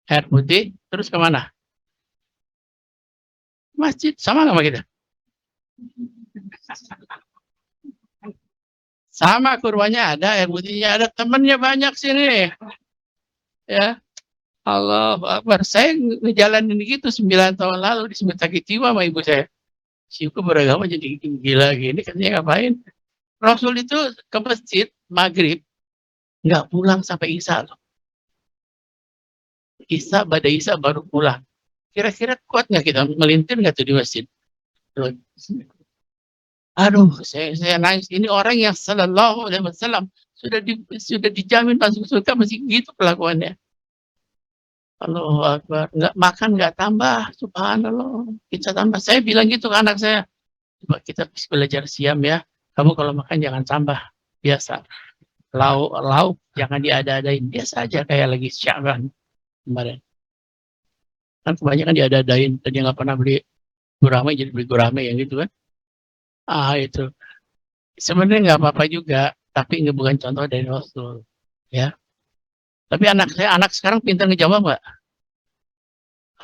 Air putih, terus kemana? Masjid, sama nggak sama kita? Sama, kurwanya ada, air putihnya ada, temennya banyak sini. Ya, Allahu Akbar. Saya ngejalanin gitu 9 tahun lalu di sakit jiwa sama ibu saya. Si Yuko beragama jadi gila gini, katanya ngapain? Rasul itu ke masjid maghrib, nggak pulang sampai Isya loh. Isya, pada Isya baru pulang. Kira-kira kuat nggak kita melintir nggak tuh di masjid? Aduh, saya nangis. Ini orang yang sallallahu alaihi wasallam sudah dijamin masuk surga masih gitu kelakuannya. Allahu Akbar. Nggak makan nggak tambah, subhanallah. Kita tambah. Saya bilang gitu ke anak saya. Coba kita belajar siam ya. Kamu kalau makan jangan tambah. Biasa. Lauk jangan diada-adain. Biasa aja kayak lagi Sya'ban kemarin. Kan kebanyakan diada-adain. Tadi nggak pernah beli gurame jadi beli gurame yang gitu kan. Itu. Sebenarnya nggak apa-apa juga. Tapi nggak bukan contoh dari Rasul. Ya. Tapi anak sekarang pintar ngejawab nggak?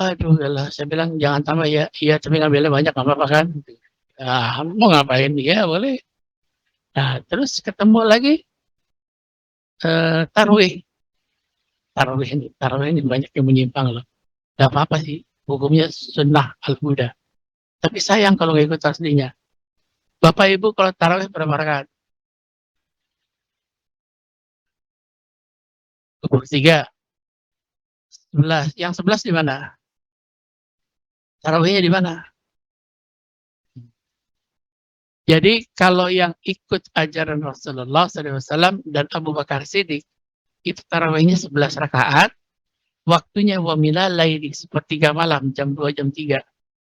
Aduh, yalah, saya bilang jangan tambah ya. Iya, tapi ngambilnya banyak nggak apa-apa kan? Ah, mau ngapain? Ya boleh. Nah, terus ketemu lagi tarawih. Tarawih ini banyak yang menyimpang loh. Gak apa-apa sih, hukumnya sunnah al-huda. Tapi sayang kalau nggak ikut aslinya. Bapak Ibu kalau tarawih berapa rakaat? 23, 11. Yang 11 di mana? Tarawihnya di mana? Jadi kalau yang ikut ajaran Rasulullah SAW dan Abu Bakar Siddiq, itu tarawihnya 11 rakaat, waktunya wa minal laili, sepertiga malam, jam 2, jam 3.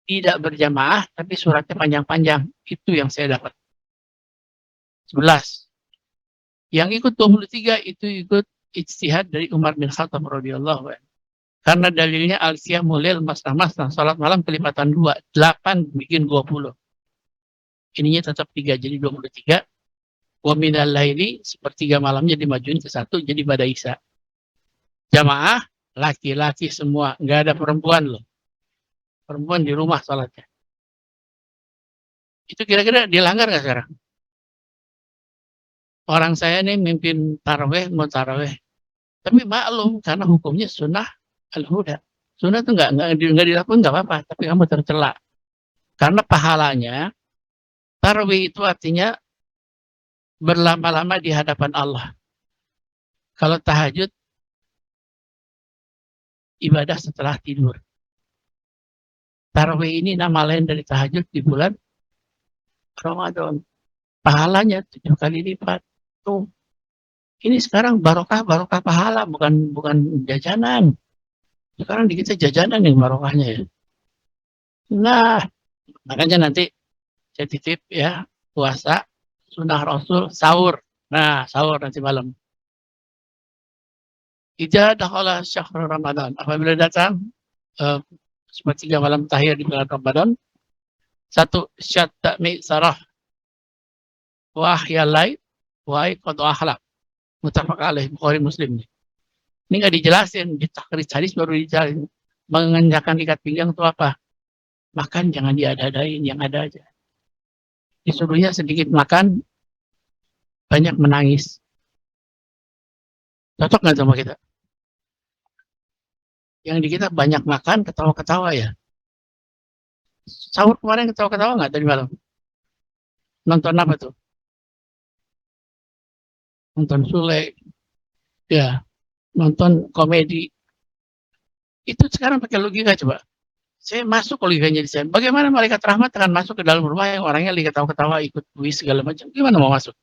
Tidak berjamaah, tapi suratnya panjang-panjang. Itu yang saya dapat. 11. Yang ikut 23 itu ikut ijtihad dari Umar bin Khattab radhiyallahu anhu. Karena dalilnya al-qiyamu lail masna-masna, salat malam kelipatan 2, 8 bikin 20. Ininya tetap 3 jadi 23. Wa minal laili, sepertiga malamnya dimajuin ke 1 jadi pada isya. Jamaah laki-laki semua, nggak ada perempuan loh. Perempuan di rumah salatnya. Itu kira-kira dilanggar nggak sekarang? Orang saya nih mimpin taraweh, mau taraweh. Tapi maklum, karena hukumnya sunnah al-huda. Sunnah itu nggak dilakukan nggak apa-apa, tapi kamu tercela. Karena pahalanya, tarawih itu artinya berlama-lama di hadapan Allah. Kalau tahajud, ibadah setelah tidur. Tarawih ini nama lain dari tahajud di bulan Ramadan. Pahalanya 7 kali lipat. Tuh, ini sekarang barokah pahala, bukan bukan jajanan. Sekarang di kita jajanan yang barokahnya ya. Nah, makanya nanti saya titip ya, puasa, sunnah Rasul, sahur. Nah, sahur nanti malam. Idza dakhala syahrul Ramadan. Apabila datang eh, sepertiga malam terakhir di bulan Ramadan, satu syatta sarah wahyalai wa qad akhlaq. Muttafaq alaih, Bukhari Muslim. Ini nggak dijelasin, di takrij hadis baru dijelasin. Mengenyangkan ikat pinggang itu apa? Makan jangan diada-adain, yang ada aja. Disuruhnya sedikit makan, banyak menangis. Cocok nggak sama kita? Yang di kita banyak makan, ketawa-ketawa ya. Sahur kemarin ketawa-ketawa nggak tadi malam? Nonton apa tuh? Nonton Sule, ya, nonton komedi. Itu sekarang pakai logika coba. Saya masuk logikanya di saya. Bagaimana malaikat rahmat akan masuk ke dalam rumah yang orangnya lagi ketawa-ketawa, ikut kuis segala macam? Gimana mau masuk?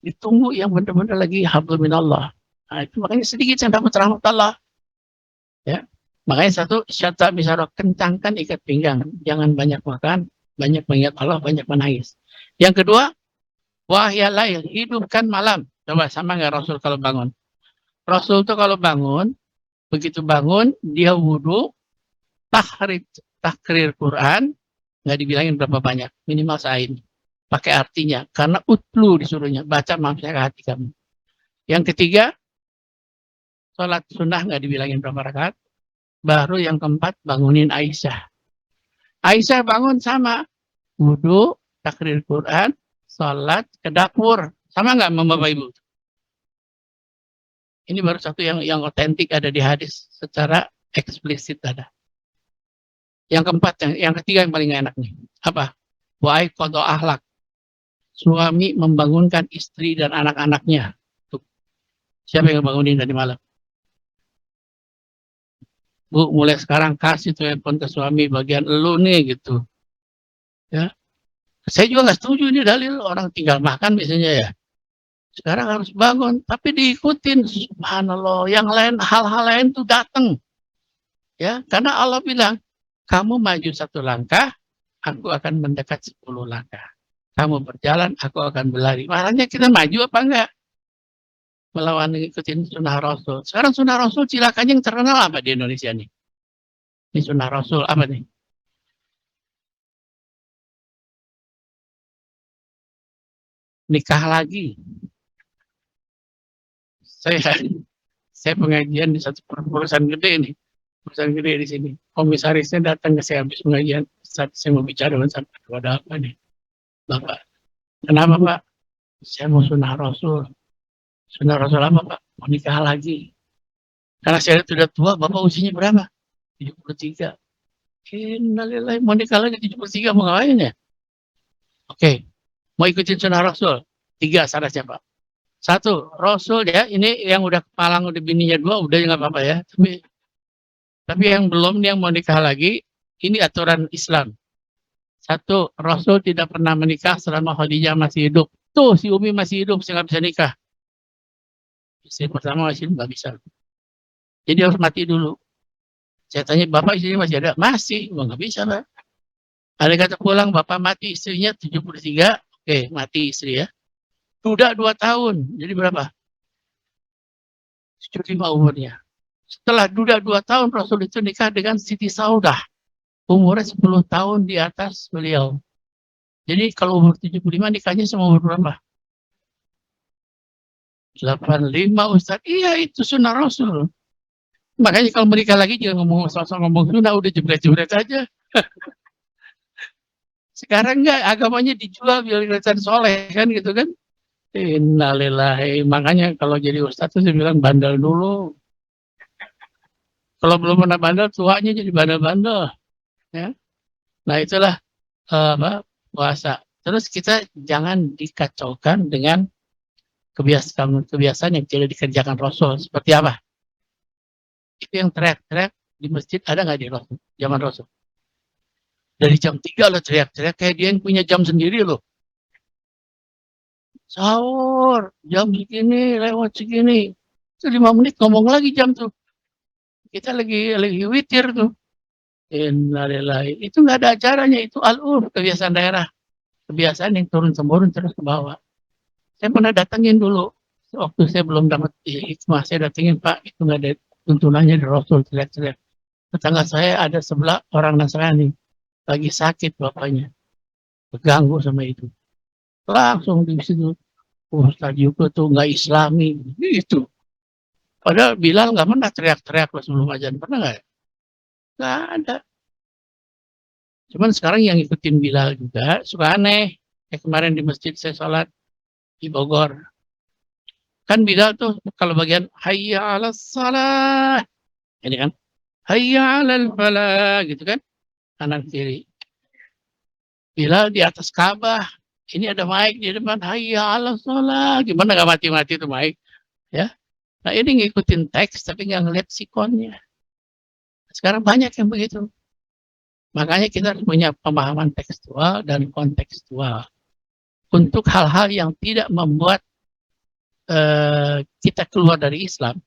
Ditunggu yang benar-benar lagi hablum minallah. Nah, itu makanya sedikit yang dapat rahmat Allah. Ya. Makanya satu, syata misaro, kencangkan ikat pinggang. Jangan banyak makan, banyak mengingat Allah, banyak menangis. Yang kedua, wahya lail, hidupkan malam. Coba sama nggak Rasul kalau bangun? Rasul tuh kalau bangun, begitu bangun, dia wudhu, takrir Quran, nggak dibilangin berapa banyak, minimal sain. Pakai artinya, karena utlu disuruhnya, baca mamsya ke hati kamu. Yang ketiga, Sholat sunnah nggak dibilangin berapa rakaat. Baru yang keempat bangunin Aisyah. Aisyah bangun sama. Wudhu, takrir Quran, sholat, ke dapur. Sama nggak sama Bapak Ibu? Ini baru satu yang otentik ada di hadis. Secara eksplisit ada. Yang keempat, yang ketiga yang paling enak nih. Apa? Wa'ai kodo ahlak. Suami membangunkan istri dan anak-anaknya. Siapa yang bangunin tadi malam? Bu, mulai sekarang kasih tuh handphone ke suami bagian elu nih gitu. Ya. Saya juga nggak setuju ini dalil orang tinggal makan biasanya ya. Sekarang harus bangun, tapi diikutin. Subhanallah, yang lain hal-hal lain tuh datang. Ya, karena Allah bilang, kamu maju satu langkah, aku akan mendekat 10 langkah. Kamu berjalan, aku akan berlari. Makanya kita maju apa enggak? Melawan ngikutin sunnah Rasul. Sekarang sunnah Rasul cilakanya yang terkenal apa di Indonesia nih? Ini sunnah Rasul apa nih? Nikah lagi. Saya pengajian di satu perusahaan gede nih. Perusahaan gede di sini. Komisarisnya datang ke saya habis pengajian. Saat saya mau bicara dengan sampai ada apa nih? Bapak, kenapa Pak? Saya mau sunnah Rasul. Sunnah Rasul apa Pak? Mau nikah lagi. Karena saya sudah tua, Bapak usianya berapa? 73. Innalillahi, mau nikah lagi 73, mau ngapain ya? Oke, mau ikutin sunnah Rasul. 3 syaratnya Pak. 1, Rasul ya, ini yang udah kepalang, udah bininya 2, udah nggak apa-apa ya. Tapi yang belum, yang mau nikah lagi, ini aturan Islam. 1, Rasul tidak pernah menikah selama Khadijah masih hidup. Tuh, si Umi masih hidup, saya nggak bisa nikah. Istri pertama masih nggak bisa. Jadi harus mati dulu. Saya tanya, Bapak istrinya masih ada? Masih, nggak bisa Pak. Ada kata pulang, Bapak mati, istrinya 73, oke, mati istri ya. Sudah 2 tahun, jadi berapa? 75 umurnya. Setelah duda 2 tahun, Rasul itu nikah dengan Siti Saudah. Umurnya 10 tahun di atas beliau. Jadi kalau umur 75 nikahnya sama umur berapa? 85 Ustaz. Iya, itu sunnah Rasul. Makanya kalau menikah lagi jangan ngomong sunnah, udah jebret-jebret aja. Sekarang enggak, agamanya dijual biar kelihatan soleh kan gitu kan. Innalillahi. Makanya kalau jadi Ustaz tuh saya bilang bandel dulu. Kalau belum pernah bandel, tuanya jadi bandel-bandel. Ya. Nah itulah puasa. Terus kita jangan dikacaukan dengan kebiasaan yang tidak dikerjakan Rasul. Seperti apa? Itu yang teriak-teriak di masjid ada nggak di Rasul? Zaman Rasul. Dari jam 3 lo teriak-teriak kayak dia yang punya jam sendiri loh. Sahur, jam segini, lewat segini. Itu 5 menit ngomong lagi jam tuh. Kita lagi witir tuh. Innalillahi. Itu nggak ada acaranya, itu al-urf, kebiasaan daerah. Kebiasaan yang turun-temurun terus ke bawah. Saya pernah datengin dulu. Waktu saya belum dapat hikmah, saya datengin, Pak, itu nggak ada tuntunannya di Rasul, teriak-teriak. Tetangga saya ada sebelah orang Nasrani. Lagi sakit bapaknya. Terganggu sama itu. Langsung di situ. Ustaz juga tuh nggak islami. Gitu. Padahal Bilal nggak pernah teriak-teriak sebelum ajan. Pernah nggak? Nggak ada. Cuman sekarang yang ikutin Bilal juga suka aneh. Kayak kemarin di masjid saya sholat di Bogor. Kan Bilal tuh kalau bagian hayya 'alas shalah. Ini kan hayya 'alal falah gitu kan. Kanan kiri. Bilal di atas Ka'bah. Ini ada mic di depan hayya 'alas shalah. Gimana nggak mati-mati tuh mic? Ya. Nah ini ngikutin teks tapi nggak ngeliat sikonnya. Sekarang banyak yang begitu. Makanya kita harus punya pemahaman tekstual dan kontekstual untuk hal-hal yang tidak membuat kita keluar dari Islam.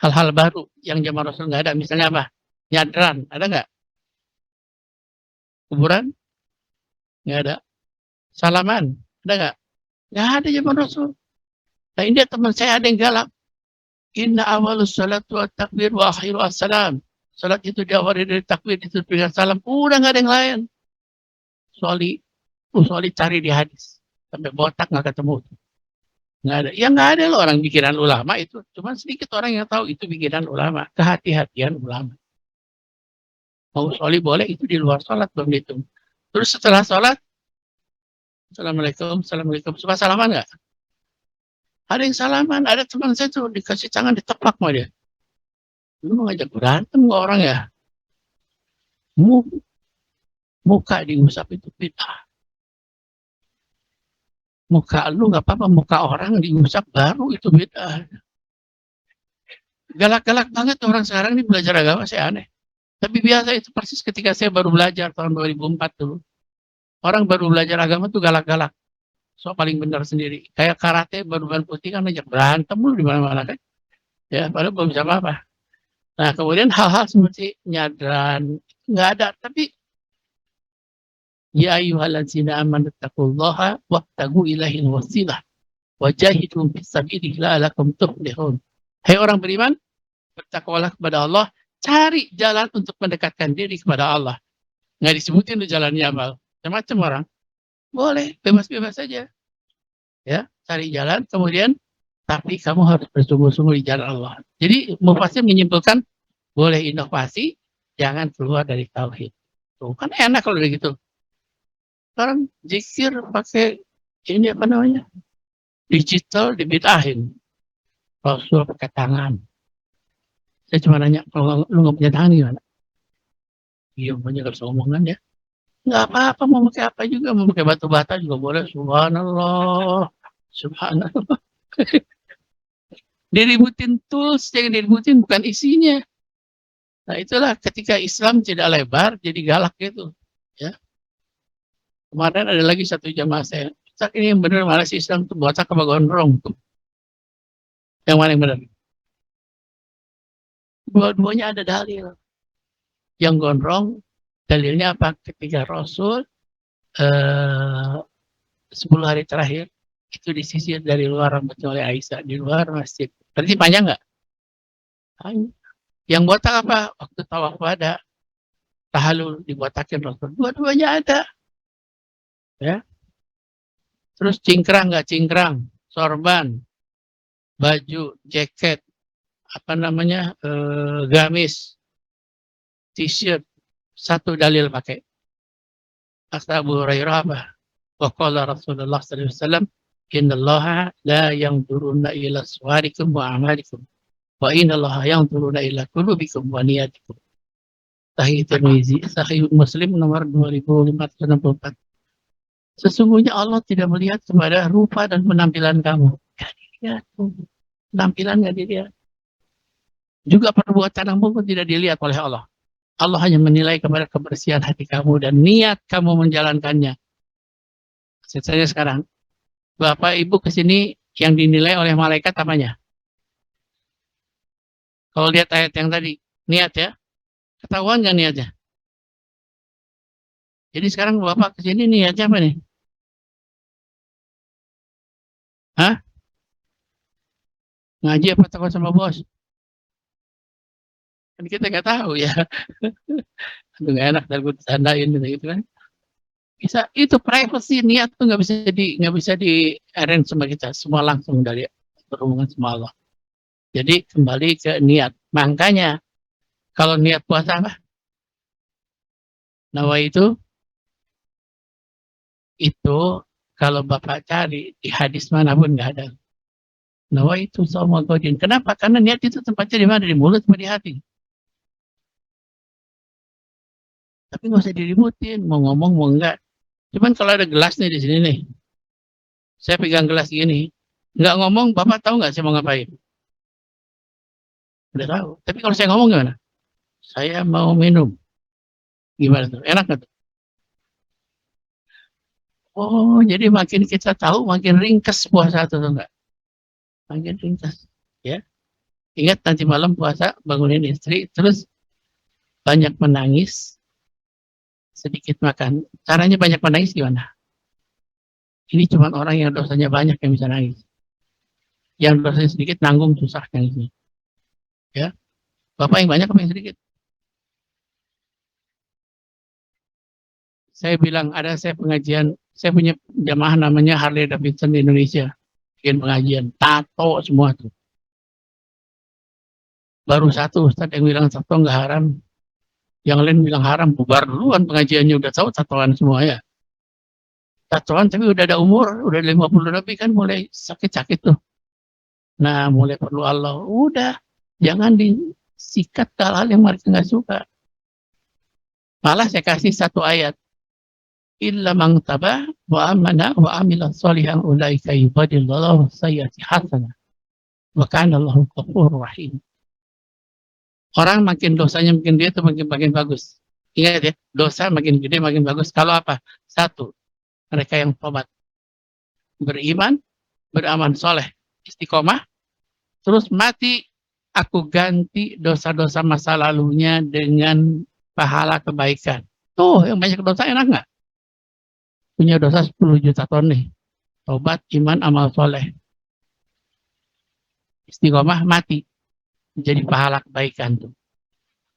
Hal-hal baru yang zaman Rasul nggak ada. Misalnya apa? Nyadran, ada nggak? Kuburan? Nggak ada. Salaman, ada nggak? Nggak ada zaman Rasul. Nah ini teman saya ada yang galak. Inna awalus salatu wa takbir wa akhiru assalam. Salat itu diawali dari takbir, itu dengan salam. Udah nggak ada yang lain. Soalnya cari di hadis. Sampai botak nggak ketemu. Nggak ada. Ya nggak ada loh orang bikinan ulama itu. Cuma sedikit orang yang tahu itu bikinan ulama. Kehati-hatian ulama. Mau sholat boleh, itu di luar sholat belum dihitung. Terus setelah sholat, Assalamualaikum, Assalamualaikum. Coba salaman nggak? Ada yang salaman, ada teman saya tuh dikasih tangan ditepak sama dia. Lu mau ngajak berantem nggak orang ya? Muka diusap itu bid'ah. Muka lu nggak apa-apa, muka orang diusap baru itu bid'ah. Galak-galak banget orang sekarang ini belajar agama, saya aneh. Tapi biasa itu persis ketika saya baru belajar tahun 2004 dulu. Orang baru belajar agama tuh galak-galak. So paling benar sendiri. Kayak karate baru ban putih kan ngajak berantem lu di mana-mana kan. Ya, padahal belum bisa apa-apa. Nah, kemudian hal-hal seperti nyadran nggak ada. Tapi ya ayyuhallazina amanu taqullaha wabtagu ilaihi wasilah wajahidu fisabilihi la'allakum tuflihun. Hai orang beriman, bertakwalah kepada Allah, cari jalan untuk mendekatkan diri kepada Allah. Nggak disebutin tuh jalannya apa. Macam-macam orang. Boleh, bebas-bebas saja. Ya, cari jalan, kemudian tapi kamu harus bersungguh-sungguh di jalan Allah. Jadi Mufassir menyimpulkan boleh inovasi, jangan keluar dari tauhid. Tuh kan enak kalau begitu. Sekarang zikir pakai ini apa namanya? Digital dibitahin. Rasul pakai tangan. Saya cuma nanya, kalau lu nggak punya tangan gimana? Iya, banyak harus omongan ya. Nggak apa-apa, mau pakai apa juga, mau pakai batu bata juga boleh. Subhanallah, subhanallah. Diributin tools, jangan diributin bukan isinya. Nah itulah ketika Islam tidak lebar, jadi galak gitu. Ya. Kemarin ada lagi satu jamaah saya. Ustaz, ini yang benar mana sih Islam tuh botak apa gondrong tuh? Yang mana yang benar? Dua-duanya ada dalil. Yang gondrong dalilnya apa? Ketika Rasul 10 hari terakhir itu disisir dari luar rambutnya oleh Aisyah di luar masjid. Berarti panjang nggak? Panjang. Yang botak apa? Waktu tawaf pada tahallul dibotakin Rasul. Dua-duanya ada. Ya. Terus cingkrang nggak cingkrang? Sorban, baju, jaket, apa namanya, gamis, t-shirt, satu dalil pakai. Kata Abu Hurairah apa? Wa qala Rasulullah sallallahu alaihi wasallam, "Innallaha la yanzuruna ila suwarikum wa amalikum, wa innallaha yanzuruna ila qulubikum wa niyatikum." Sahih Tirmizi, Sahih Muslim nomor 2564. Sesungguhnya Allah tidak melihat kepada rupa dan penampilan kamu. Nggak dilihat. Penampilan nggak dilihat. Juga perbuatan kamu pun tidak dilihat oleh Allah. Allah hanya menilai kepada kebersihan hati kamu dan niat kamu menjalankannya. Saya sekarang, Bapak Ibu ke sini yang dinilai oleh malaikat apanya? Kalau lihat ayat yang tadi, niat ya. Ketahuan nggak niatnya? Jadi sekarang Bapak ke sini niatnya apa nih? Hah? Ngaji apa takut sama bos? Kan kita nggak tahu ya. Aduh nggak enak dan gue tandain gitu kan. Bisa itu privacy niat tuh nggak bisa di arrange sama kita semua langsung dari berhubungan sama Allah. Jadi kembali ke niat. Makanya kalau niat puasa apa? Nawa itu kalau Bapak cari di hadis manapun nggak ada. Nawa itu sama godin. Kenapa? Karena niat itu tempatnya di mana? Di mulut sama di hati. Tapi nggak usah diributin, mau ngomong mau enggak. Cuman kalau ada gelas nih di sini nih, saya pegang gelas gini, nggak ngomong, Bapak tahu nggak saya mau ngapain? Udah tahu. Tapi kalau saya ngomong gimana? Saya mau minum. Gimana tuh? Enak nggak tuh? Oh, jadi makin kita tahu, makin ringkas puasa tuh enggak? Makin ringkas. Ya. Ingat nanti malam puasa, bangunin istri, terus banyak menangis, sedikit makan. Caranya banyak menangis gimana? Ini cuma orang yang dosanya banyak yang bisa nangis. Yang dosanya sedikit nanggung susah nangisnya. Ya. Bapak yang banyak apa yang sedikit? Saya bilang ada saya pengajian, saya punya jamaah namanya Harley Davidson di Indonesia. bikin pengajian, tato semua tuh. Baru satu Ustadz yang bilang tato nggak haram, yang lain bilang haram, bubar duluan pengajiannya, udah tahu tatoan semua ya. Tatoan tapi udah ada umur, udah 50 lebih kan mulai sakit-sakit tuh. Nah, mulai perlu Allah. Udah, jangan disikat hal-hal yang mereka nggak suka. Malah saya kasih satu ayat. Illa man tabah wa amana wa amila sholihan ulaika yubadillahu sayyiati hasanah. Wa kana Allahu ghafurur rahim. Orang makin dosanya makin dia tuh makin bagus. Ingat ya, dosa makin gede makin bagus. Kalau apa? Satu, mereka yang tobat, beriman, beramal soleh, istiqomah, terus mati, aku ganti dosa-dosa masa lalunya dengan pahala kebaikan. Tuh, yang banyak dosa enak nggak? Punya dosa 10 juta ton nih. Tobat, iman, amal soleh. Istiqomah, mati. Jadi pahala kebaikan tuh.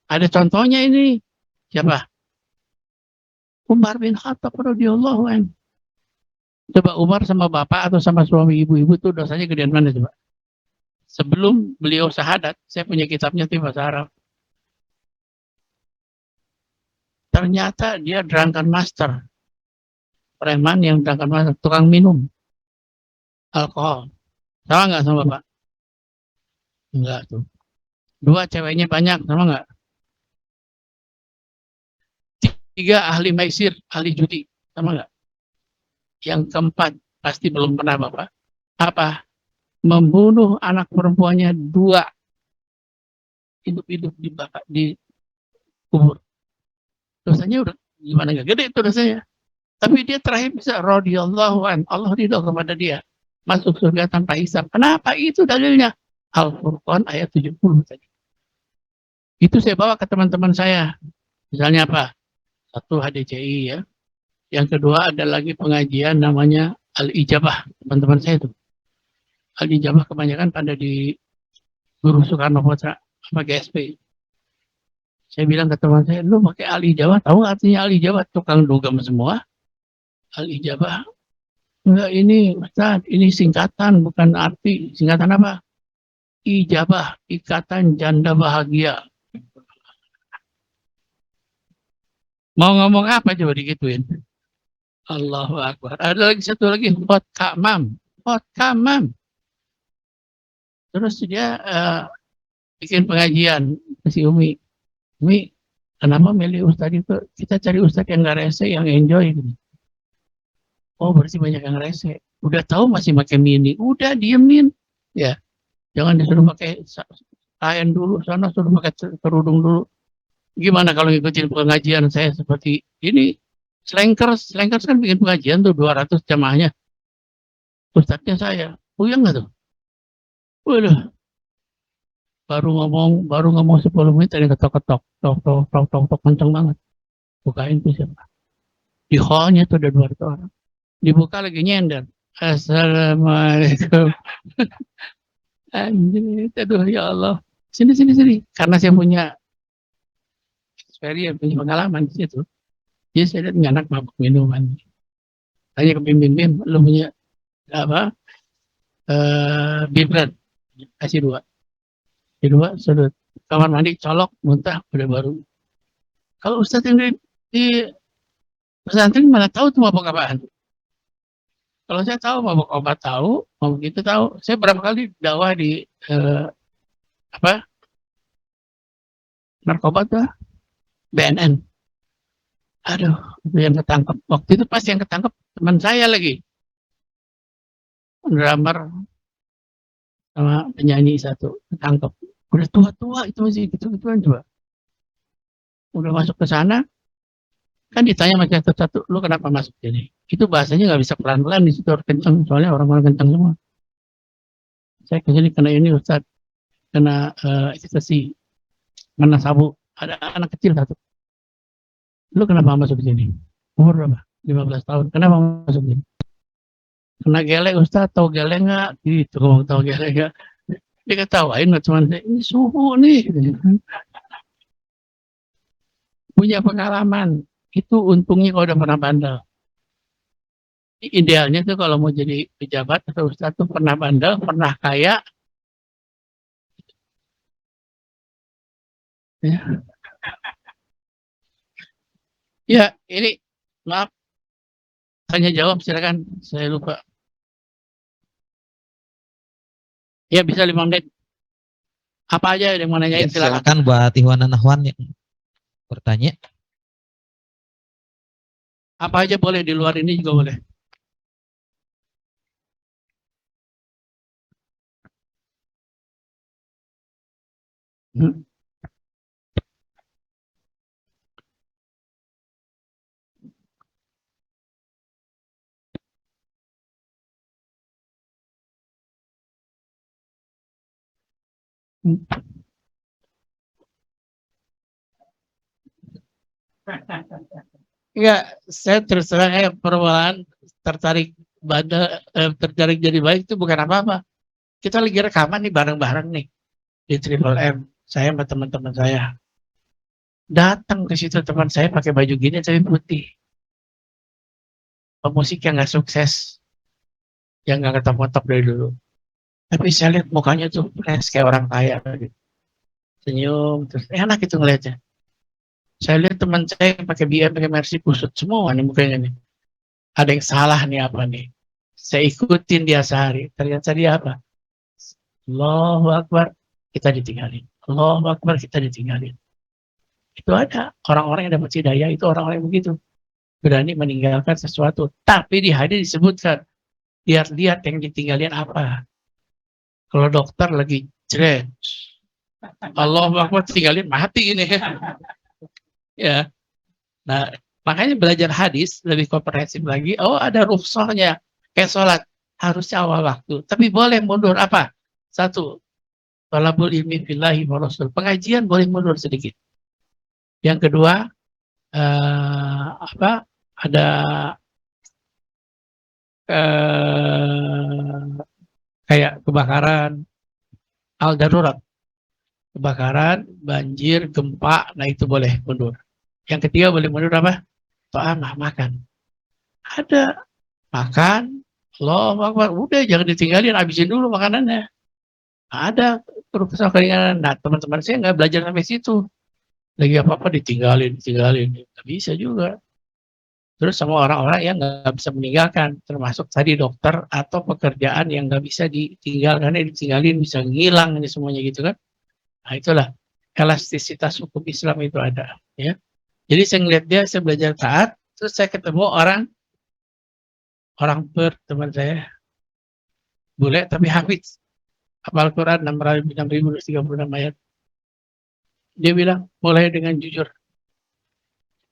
Ada contohnya ini. Siapa? Umar bin Khattab radhiyallahu anhu. Coba Umar sama bapak atau sama suami ibu-ibu tuh dosanya gedean mana coba? Sebelum beliau syahadat, saya punya kitabnya di bahasa Arab. Ternyata dia drunken master. Preman yang drunken master, tukang minum alkohol. Sama nggak sama bapak? Enggak tuh. Dua, ceweknya banyak, sama nggak? Tiga, ahli maisir, ahli judi, sama nggak? Yang keempat, pasti belum pernah bapak. Apa? Membunuh anak perempuannya dua, hidup-hidup di kubur. Dosanya udah gimana nggak gede itu dosanya. Tapi dia terakhir bisa radhiyallahu an, Allah ridho kepada dia, masuk surga tanpa hisab. Kenapa? Itu dalilnya. Al-Furqan ayat 70 tadi. Itu saya bawa ke teman-teman saya. Misalnya apa? Satu HDCI ya. Yang kedua ada lagi pengajian namanya Al-Ijabah. Teman-teman saya itu. Al-Ijabah kebanyakan pada di Guru Soekarno Putra sama GSP. Saya bilang ke teman saya, lu pakai Al-Ijabah, tahu artinya Al-Ijabah? Tukang dugem semua. Al-Ijabah. Enggak, ini Ustaz, ini singkatan, bukan arti. Singkatan apa? Ijabah, ikatan janda bahagia. Mau ngomong apa coba digituin? Allahu Akbar. Ada lagi satu lagi, hot kamam. Hot kamam. Terus dia bikin pengajian si Umi. Umi, kenapa milih Ustadz itu? Kita cari Ustadz yang gak rese, yang enjoy. Gitu. Oh, berarti banyak yang rese. Udah tahu masih pakai mini. Udah diemin. Ya, jangan disuruh pakai kain dulu. Sana suruh pakai kerudung dulu. Gimana kalau ngikutin pengajian saya seperti ini? Slankers kan bikin pengajian tuh 200 jamaahnya. Ustadznya saya. Puyeng nggak tuh? Waduh. Baru ngomong 10 menit ada ketok-ketok. Tok, kenceng banget. Bukain tuh siapa? Di hallnya tuh ada 200 orang. Dibuka lagi nyender. Assalamualaikum. Anjir, aduh ya Allah. Sini. Karena saya punya experience, punya pengalaman di situ. Jadi saya lihat anak mabuk minuman. Tanya ke Bim, lu punya apa? Bibran. Kasih dua. Sudut kamar mandi colok, muntah, udah baru. Kalau Ustadz yang di pesantren mana tahu tuh mabuk apaan? Kalau saya tahu mabuk obat tahu, mabuk itu tahu. Saya berapa kali dakwah di apa? Narkoba tuh BNN. Aduh, itu yang ketangkep. Waktu itu pas yang ketangkep teman saya lagi. Drummer sama penyanyi satu ketangkep. Udah tua-tua itu masih gitu-gituan coba. Udah masuk ke sana, kan ditanya sama satu-satu, lu kenapa masuk sini? Itu bahasanya nggak bisa pelan-pelan, di situ harus kenceng, soalnya orang-orang kenceng semua. Saya kesini kena ini Ustaz, kena ekstasi, kena sabu, ada anak kecil satu. Lu kenapa masuk sini? Umur berapa? 15 tahun. Kenapa masuk sini? Kena gelek Ustaz, tahu gelek nggak? Gitu, ngomong tahu gelek nggak? Dia ketawain nggak cuma ini suhu nih. Punya pengalaman. Itu untungnya kalau udah pernah bandel. Idealnya tuh kalau mau jadi pejabat atau ustadz tuh pernah bandel, pernah kaya, ya. Ya, ini maaf, tanya jawab silakan. Saya lupa. Ya bisa 5 menit. Apa aja yang mau nanyain Ya, silakan. silakan buat Iwan dan Ahwan yang bertanya. Apa aja boleh, di luar ini juga boleh. Hmm. Enggak, saya terus terang permulaan tertarik tertarik jadi baik itu bukan apa-apa. Kita lagi rekaman nih bareng-bareng nih di Triple M. Saya sama teman-teman saya. Datang ke situ teman saya pakai baju gini tapi putih. Pemusik yang nggak sukses, yang nggak ketop-ketop dari dulu. Tapi saya lihat mukanya tuh fresh kayak orang kaya gitu. Senyum, terus enak itu ngeliatnya. Saya lihat teman saya yang pakai BM, pakai Mercy kusut semua nih mukanya nih. Ada yang salah nih apa nih? Saya ikutin dia sehari. Ternyata dia apa? Allahu Akbar, kita ditinggalin. Allahu Akbar, kita ditinggalin. Itu ada orang-orang yang dapat hidayah, itu orang-orang yang begitu. Berani meninggalkan sesuatu. Tapi di hadis disebutkan, lihat-lihat yang ditinggalin apa. Kalau dokter lagi jret, Allahu Akbar, tinggalin mati ini. Ya, nah makanya belajar hadis lebih komprehensif lagi. Oh ada rukhsahnya, kayak sholat harusnya awal waktu, tapi boleh mundur apa? Satu, talabul ilmi fillahi wa rasul. Pengajian boleh mundur sedikit. Yang kedua, apa? Ada eh, kayak kebakaran, al darurat, kebakaran, banjir, gempa, nah itu boleh mundur. Yang ketiga boleh mundur apa? To'amah, makan. Ada makan, Allahu Akbar, udah jangan ditinggalin, habisin dulu makanannya. Ada kerusakan keringanan. Nah teman-teman saya nggak belajar sampai situ. Lagi apa-apa ditinggalin. Nggak bisa juga. Terus sama orang-orang yang nggak bisa meninggalkan, termasuk tadi dokter atau pekerjaan yang nggak bisa ditinggalkan, ditinggalin bisa ngilang ini semuanya gitu kan. Nah itulah elastisitas hukum Islam itu ada. Ya. Jadi saya ngeliat dia, saya belajar taat, terus saya ketemu orang teman saya, bule tapi hafiz, hafal Quran 6.636 ayat. Dia bilang, mulai dengan jujur.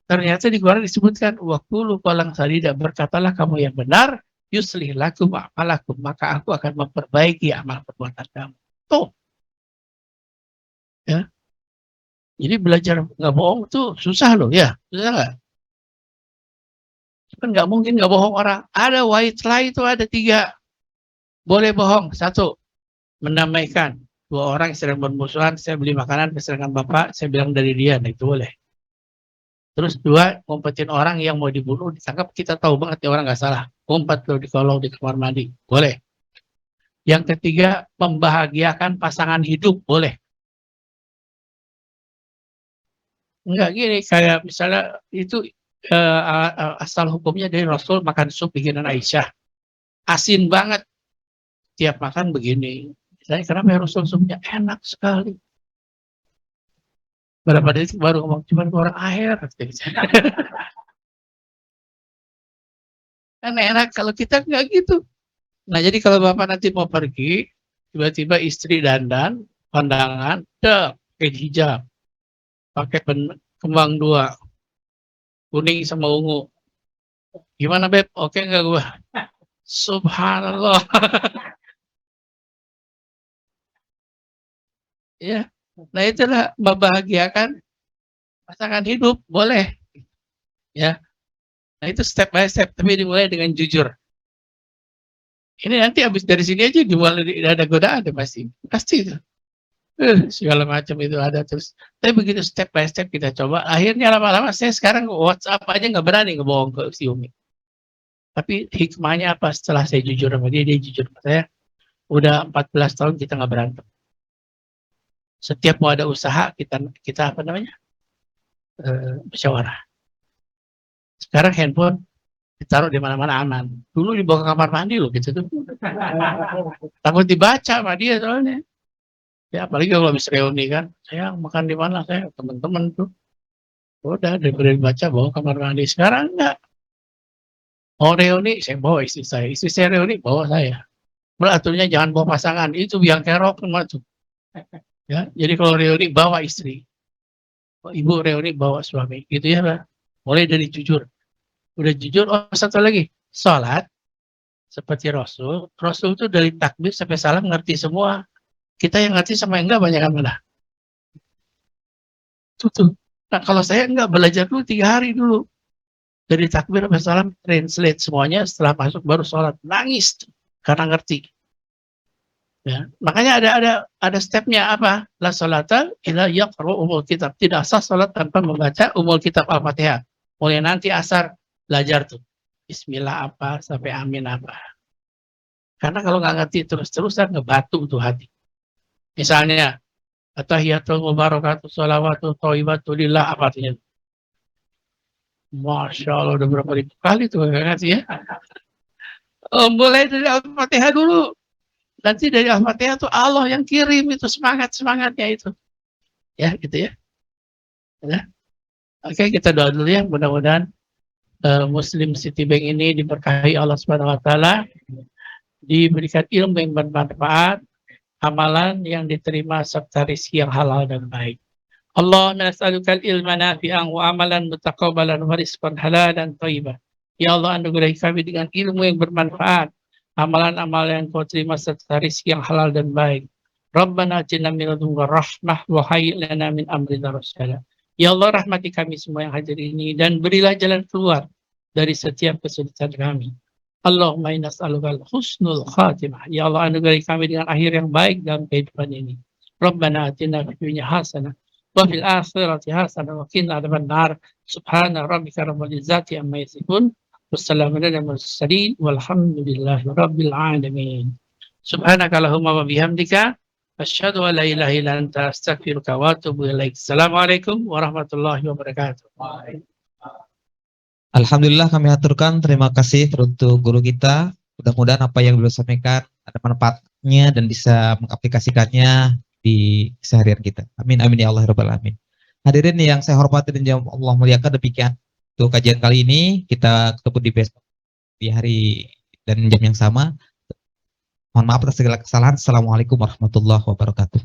Ternyata di Quran disebutkan, waqulu qawlan sadida, berkatalah kamu yang benar, yuslih lakum a'malakum, maka aku akan memperbaiki amal perbuatan kamu. Tuh, ya. Jadi belajar nggak bohong tuh susah loh, ya. Susah nggak? Kan nggak mungkin nggak bohong orang. Ada white lie itu ada 3. Boleh bohong. 1, mendamaikan. 2 orang yang sedang bermusuhan, saya beli makanan, kesenangan bapak, saya bilang dari dia, nah itu boleh. Terus 2, ngumpetin orang yang mau dibunuh, ditangkap, kita tahu banget ya orang nggak salah. Ngumpet loh di kolong di kamar mandi, boleh. Yang ketiga, membahagiakan pasangan hidup, boleh. Enggak gini, kayak misalnya itu asal hukumnya dari Rasul makan sup bikinan Aisyah. Asin banget, tiap makan begini. Saya kenapa ya Rasul supnya enak sekali. Berapa detik baru ngomong, cuman orang air. Kan enak, kalau kita nggak gitu. Nah jadi kalau Bapak nanti mau pergi, tiba-tiba istri dandan, kondangan, pakai hijab, pakai kembang 2, kuning sama ungu. Gimana Beb? Oke nggak gua? Subhanallah. Ya. Nah itulah membahagiakan pasangan hidup, boleh. Ya. Nah itu step by step, tapi dimulai dengan jujur. Ini nanti habis dari sini aja dimulai ada godaan ada pasti. Pasti itu. Segala macam itu ada terus. Tapi begitu step by step kita coba, akhirnya lama-lama saya sekarang WhatsApp aja nggak berani ngebohong ke si Umi. Tapi hikmahnya apa? Setelah saya jujur sama dia jujur sama saya. Udah 14 tahun kita nggak berantem. Setiap mau ada usaha kita apa namanya? Musyawarah. Sekarang handphone ditaruh di mana-mana aman. Dulu dibawa ke kamar mandi loh gitu tuh. Takut dibaca sama dia soalnya. Ya apalagi kalau habis reuni kan, saya makan di mana, saya teman-teman tuh. Udah daripada dibaca bawa kamar mandi. Sekarang enggak. Mau reuni saya bawa istri saya reuni bawa saya. Beraturnya jangan bawa pasangan, itu biang kerok semua tuh. Ya, jadi kalau reuni bawa istri. Ibu reuni bawa suami, gitu ya, Pak. Mulai dari jujur. Udah jujur, oh satu lagi, sholat seperti Rasul. Rasul itu dari takbir sampai salam ngerti semua. Kita yang ngerti sama yang enggak banyak yang mana. Tuh. Nah kalau saya enggak belajar dulu 3 hari dulu. Dari takbir sampai salam translate semuanya, setelah masuk baru sholat. Nangis karena ngerti. Ya, makanya ada stepnya apa? La sholata illa yaqra umul kitab. Tidak sah sholat tanpa membaca umul kitab Al-Fatihah. Mulai nanti asar belajar tuh. Bismillah apa sampai amin apa. Karena kalau nggak ngerti terus-terusan ngebatu tuh hati. Misalnya Atahiyatul mubarakatuh sholawatu thayyibatu lillah apa artinya? Masya Allah udah berapa ribu kali tuh nggak ngerti ya. Oh, mulai dari Al-Fatihah dulu. Nanti dari Al-Fatihah tuh Allah yang kirim itu semangatnya itu. Ya, gitu ya. Ya. Oke, kita doa dulu ya. Mudah-mudahan Muslim Citibank ini diberkahi Allah Subhanahu wa taala, diberikan ilmu yang bermanfaat, amalan yang diterima serta rezeki yang halal dan baik. Allahumma nas'alukal ilma nafi'an wa amalan mutaqabbalan wa rizqan halalan thayyiban. Ya Allah, anugerahi kami dengan ilmu yang bermanfaat, amalan-amalan yang kau terima serta rezeki yang halal dan baik. Rabbana atina min ladunka rahmah wa hayyi' lana min amrina rasyada. Ya Allah, rahmati kami semua yang hadir ini dan berilah jalan keluar dari setiap kesulitan kami. Allahumma inna nas'alukal husnul khatimah. Ya Allah, anugerahi kami dengan akhir yang baik dalam kehidupan ini. Rabbana atina fid dunya hasanah wa fil akhirati hasanah wa qina adzabannar. Subhana rabbika rabbil izzati amma yasifun. Wassalamu ala mursalin walhamdulillahi rabbil alamin. Subhanakallahumma wa bihamdika asyhadu an la ilaha illa anta astaghfiruka wa atubu ilaik. Assalamualaikum warahmatullahi wabarakatuh. Alhamdulillah kami aturkan terima kasih untuk guru kita. Mudah-mudahan apa yang beliau sampaikan ada manfaatnya dan bisa mengaplikasikannya di keseharian kita. Amin amin ya Allah rabbal alamin. Hadirin yang saya hormati dan yang Allah muliakan, demikian untuk kajian kali ini. Kita ketemu di besok di hari dan jam yang sama. Mohon maaf atas segala kesalahan. Assalamualaikum warahmatullahi wabarakatuh.